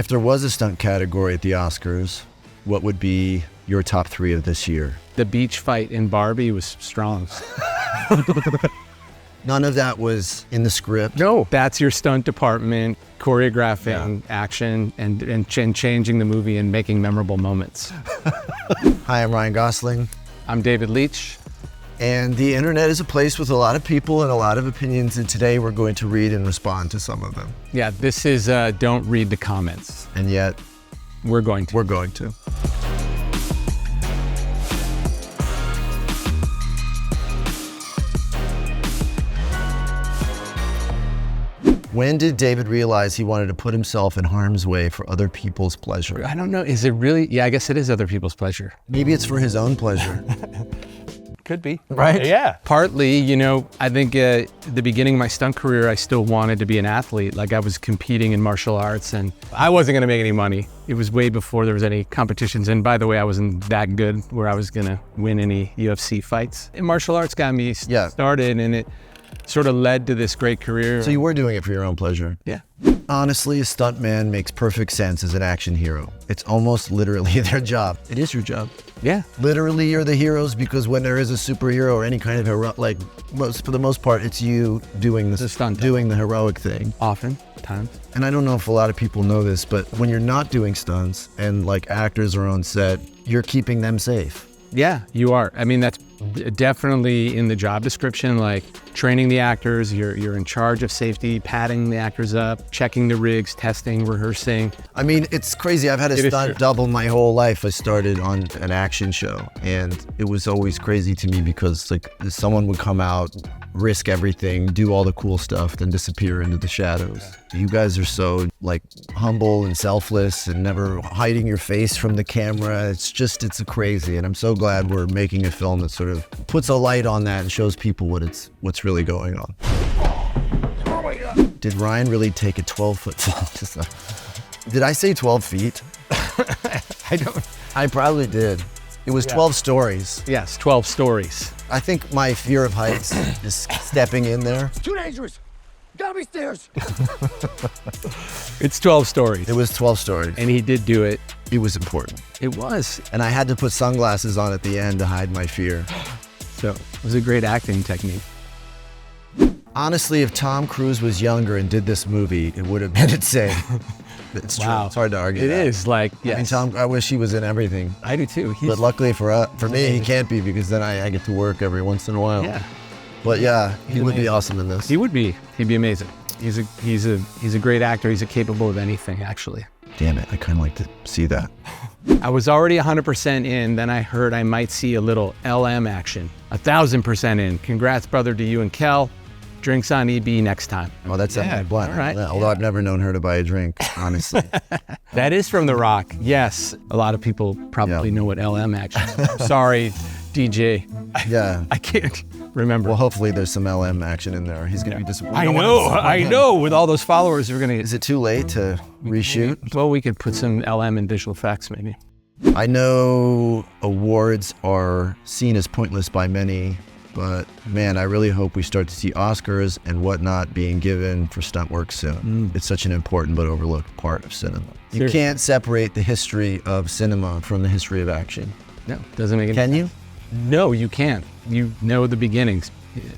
If there was a stunt category at the Oscars, what would be your top 3 of this year? The beach fight in Barbie was strong. None of that was in the script? No, that's your stunt department choreographing action and changing the movie and making memorable moments. Hi, I'm Ryan Gosling. I'm David Leitch. And the internet is a place with a lot of people and a lot of opinions, and today we're going to read and respond to some of them. Yeah, this is don't read the comments. And yet, we're going to. We're going to. When did David realize he wanted to put himself in harm's way for other people's pleasure? I don't know, is it really? Yeah, I guess it is other people's pleasure. Maybe it's for his own pleasure. Could be. Right? Yeah. Partly, you know, I think at the beginning of my stunt career, I still wanted to be an athlete. Like I was competing in martial arts and I wasn't gonna make any money. It was way before there was any competitions. And by the way, I wasn't that good where I was gonna win any UFC fights. And martial arts got me started and it sort of led to this great career. So you were doing it for your own pleasure? Yeah. Honestly, a stuntman makes perfect sense as an action hero. It's almost literally their job. It is your job. Yeah. Literally, you're the heroes because when there is a superhero or any kind of hero, like for the most part, it's you doing the stunt, doing the heroic thing. Often times. And I don't know if a lot of people know this, but when you're not doing stunts and like actors are on set, you're keeping them safe. Yeah, you are. I mean, that's definitely in the job description, like training the actors, you're in charge of safety, patting the actors up, checking the rigs, testing, rehearsing. I mean, it's crazy. I've had a stunt double my whole life. I started on an action show and it was always crazy to me because like someone would come out, risk everything, do all the cool stuff, then disappear into the shadows. You guys are so like humble and selfless and never hiding your face from the camera. It's crazy. And I'm so glad we're making a film that sort of puts a light on that and shows people what's really going on. Did Ryan really take a 12-foot fall? Did I say 12 feet? I probably did. It was 12 stories. Yes, 12 stories. I think my fear of heights is stepping in there. It's too dangerous. Gotta be stairs. It's 12 stories. It was 12 stories. And he did do it. It was important. It was. And I had to put sunglasses on at the end to hide my fear. So it was a great acting technique. Honestly, if Tom Cruise was younger and did this movie, it would have been insane. It's true. It's hard to argue. It is like, yes. I mean, Tom, I wish he was in everything. I do too. But luckily for me, he can't be because then I get to work every once in a while. Yeah. But yeah, he would be awesome in this. He would be. He'd be amazing. He's a great actor. He's capable of anything, actually. Damn it, I kind of like to see that. I was already 100% in, then I heard I might see a little LM action. 1,000% in. Congrats, brother, to you and Kel. Drinks on EB next time. Oh, that's Emily Blunt. All right. Although I've never known her to buy a drink, honestly. That is from The Rock. Yes, a lot of people probably know what LM action is. Sorry, DJ. Yeah. I can't remember. Well, hopefully there's some LM action in there. He's going to be disappointed. I know. With all those followers, we're going to... Is it too late to reshoot? Well, we could put some LM in visual effects, maybe. I know awards are seen as pointless by many, but man, I really hope we start to see Oscars and whatnot being given for stunt work soon. It's such an important but overlooked part of cinema. You can't separate the history of cinema from the history of action. No, doesn't make any sense. Can you? No, you can't. You know the beginnings.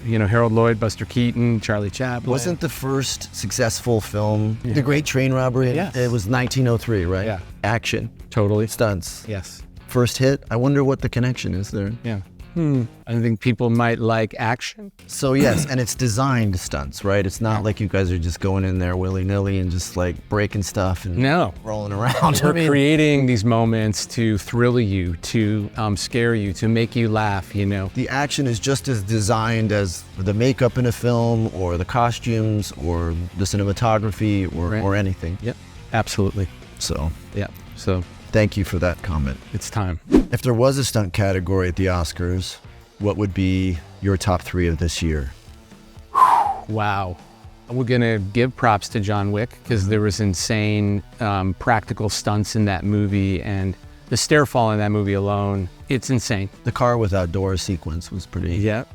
You know, Harold Lloyd, Buster Keaton, Charlie Chaplin. Wasn't the first successful film The Great Train Robbery? Yes. It was 1903, right? Yeah. Action. Totally. Stunts. Yes. First hit. I wonder what the connection is there. Yeah. I think people might like action. So yes, and it's designed stunts, right? It's not like you guys are just going in there willy-nilly and just like breaking stuff and rolling around. We're creating these moments to thrill you, to scare you, to make you laugh, you know. The action is just as designed as the makeup in a film or the costumes or the cinematography or anything. Yep, absolutely. So, yeah, so. Thank you for that comment. It's time. If there was a stunt category at the Oscars, what would be your top 3 of this year? Wow. We're gonna give props to John Wick because there was insane practical stunts in that movie and the stair fall in that movie alone, it's insane. The car without doors sequence was pretty... Yep.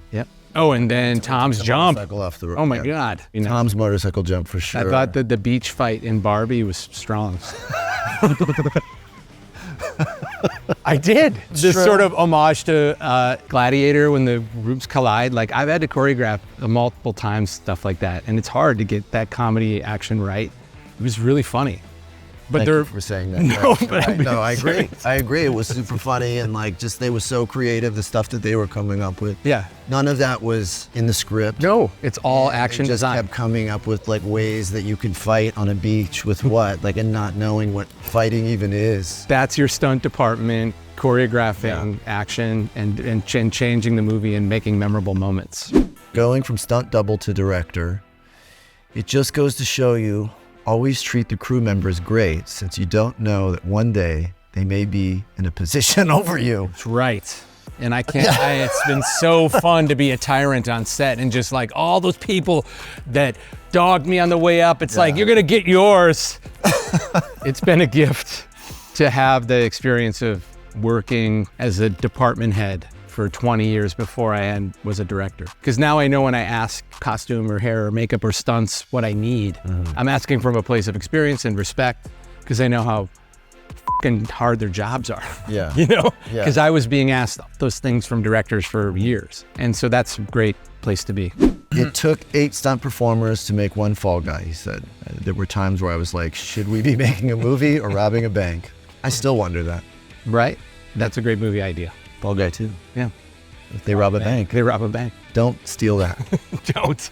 Oh, and then Tom's jump. Motorcycle off the road. Oh my God. You know, Tom's motorcycle jump for sure. I thought that the beach fight in Barbie was strong. I did. This sort of homage to Gladiator when the groups collide. Like I've had to choreograph multiple times stuff like that, and it's hard to get that comedy action right. It was really funny. But Thank you for saying that. No, but No, I agree. I agree. It was super funny, and like just they were so creative. The stuff that they were coming up with. Yeah. None of that was in the script. No, it's all action They just design. kept coming up with like ways that you can fight on a beach with what, like, and not knowing what fighting even is. That's your stunt department choreographing action and changing the movie and making memorable moments. Going from stunt double to director, it just goes to show you, always treat the crew members great, since you don't know that one day they may be in a position over you. That's right. And I can't, it's been so fun to be a tyrant on set and just like all those people that dogged me on the way up. It's like, you're gonna get yours. It's been a gift to have the experience of working as a department head for 20 years before I was a director. Because now I know when I ask costume or hair or makeup or stunts what I need, I'm asking from a place of experience and respect because I know how fucking hard their jobs are. Yeah. You know? Yeah. Because I was being asked those things from directors for years. And so that's a great place to be. It took 8 stunt performers to make one Fall Guy, he said. There were times where I was like, should we be making a movie or robbing a bank? I still wonder that. Right? That's a great movie idea. Fall Guy too. Yeah. If they rob a bank, They rob a bank. don't steal that. Don't.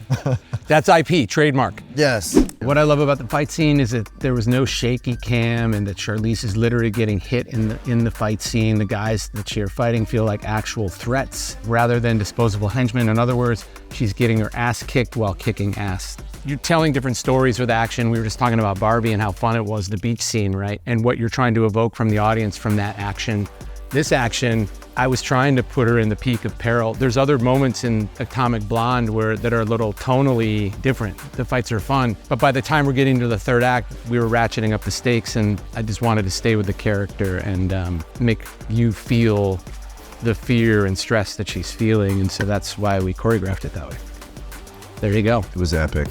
That's IP, trademark. Yes. What I love about the fight scene is that there was no shaky cam and that Charlize is literally getting hit in the fight scene. The guys that she are fighting feel like actual threats rather than disposable henchmen. In other words, she's getting her ass kicked while kicking ass. You're telling different stories with action. We were just talking about Barbie and how fun it was, the beach scene, right? And what you're trying to evoke from the audience from that action. This action, I was trying to put her in the peak of peril. There's other moments in Atomic Blonde that are a little tonally different. The fights are fun, but by the time we're getting to the third act, we were ratcheting up the stakes, and I just wanted to stay with the character and make you feel the fear and stress that she's feeling, and so that's why we choreographed it that way. There you go. It was epic.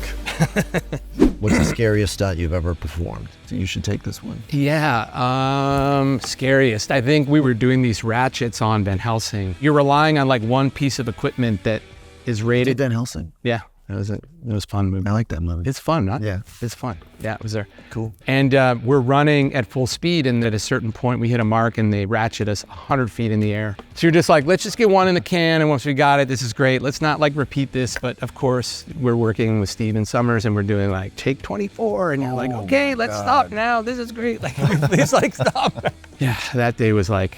What's the scariest stunt you've ever performed? So you should take this one. Yeah, scariest. I think we were doing these ratchets on Van Helsing. You're relying on like one piece of equipment that is rated. Van Helsing. Yeah, it was a fun movie. I like that movie. It's fun, huh? Yeah. It's fun. Yeah, it was there. Cool. And we're running at full speed, and at a certain point we hit a mark and they ratchet us 100 feet in the air. So you're just like, let's just get one in the can, and once we got it, this is great. Let's not like repeat this, but of course we're working with Steven Summers and we're doing like take 24, and you're like, okay, let's stop now. This is great. Like, please like stop. Yeah, that day was like,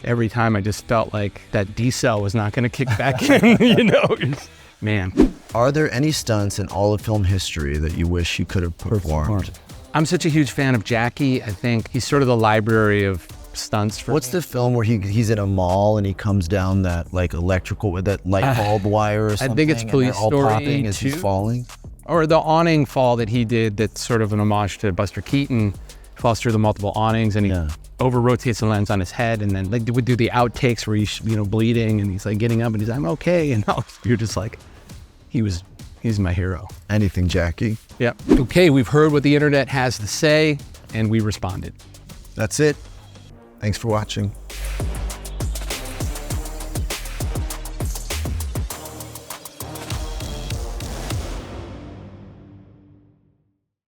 every time I just felt like that D-cell was not gonna kick back in, you know? Man. Are there any stunts in all of film history that you wish you could have performed? I'm such a huge fan of Jackie. I think he's sort of the library of stunts for What's the film where he's in a mall and he comes down that like electrical with that light bulb wire or something? I think it's and Police they're all Story popping as he's 2. falling. Or the awning fall that he did that's sort of an homage to Buster Keaton. Falls through the multiple awnings and he over-rotates the lens on his head, and then like would do the outtakes where he's bleeding and he's like getting up and he's like, I'm okay, and you're just like, he's my hero. Anything, Jackie. Yeah. Okay, we've heard what the internet has to say and we responded. That's it. Thanks for watching.